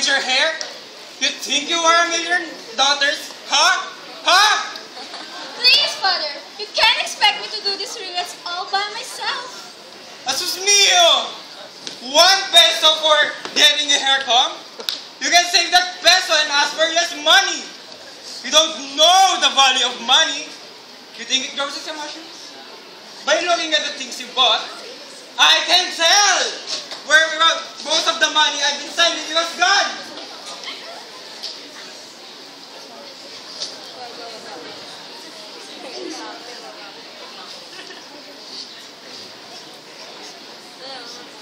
arrange your hair? You think you are a million daughters? Huh? Huh? Please, Father, you can't expect me to do these ringlets all by myself. Asus mio! 1 peso for getting a haircut? You can save that peso and ask for less money. You don't know the value of money. You think it grows as emotions? By looking at the things you bought, I can tell where most of the money I've been sending you has gone.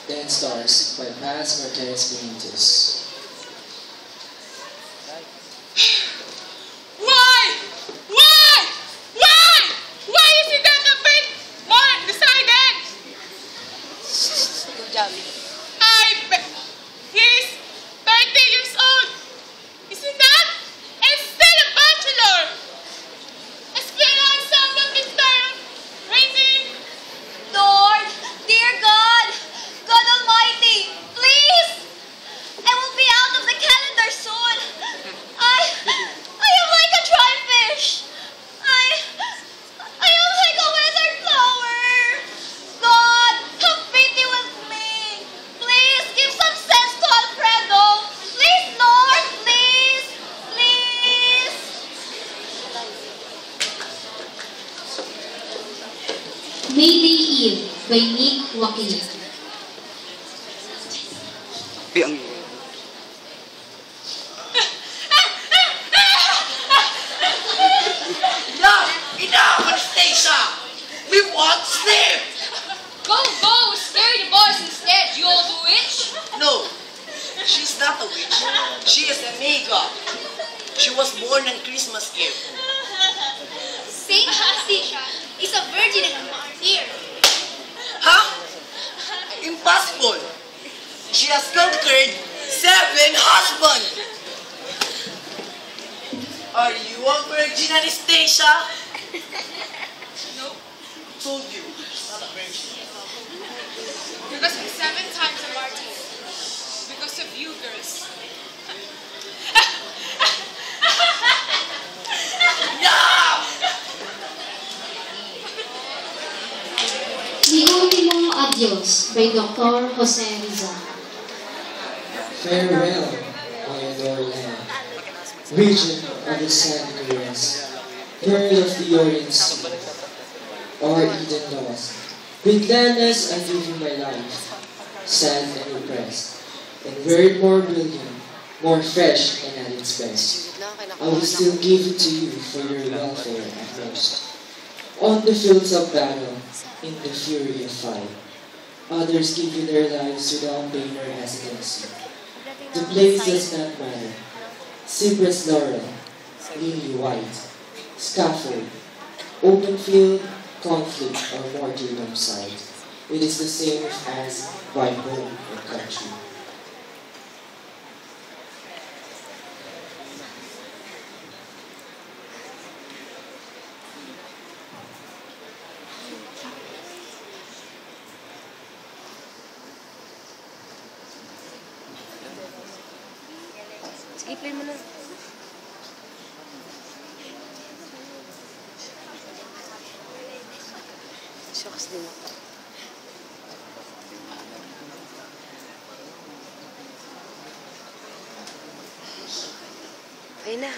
Ten Stars by Paz Martinez Benitez. Why? Why? Why? Why is it that the fate more decided? Good job. He's 30 years old. Isn't that? And still a bachelor. Esperanza of his time. Raising. Lord, dear God, God Almighty, please! I will be out of the calendar soon. I am like a dry fish. I am like a withered flower. God, have pity with me. Please give some sense to Alfredo. Please, Lord, please, please. Mayday Eve by Nick Joaquin. Enough, Anastasia! We want sleep! Go, scare the boys instead, you old witch. No, she's not a witch. She is a Amiga. She was born on Christmas Eve. Saint Anastasia is a virgin and a martyr. Huh? Impossible! She has conquered 7 husbands! Are you a virgin, Anastasia? No, Told you, not a virgin. because I'm 7 times a martyr. Because of you girls. Mi Ultimo Adios by Dr. Jose Rizal. Farewell, my adored land, region of the sandy dunes, pearl of the Orient Sea, or Eden lost. With gladness I give you my life, sad and oppressed, and were it more brilliant, more fresh and at its best, I will still give it to you for your welfare at most. On the fields of battle, in the fury of fight, others give you their lives without pain or hesitancy. The place does not matter. Cypress laurel, lily white, scaffold, open field, conflict, or martyrdom site. It is the same as by home and country. Sige, play mo na. Shucks din ako. Ayun na.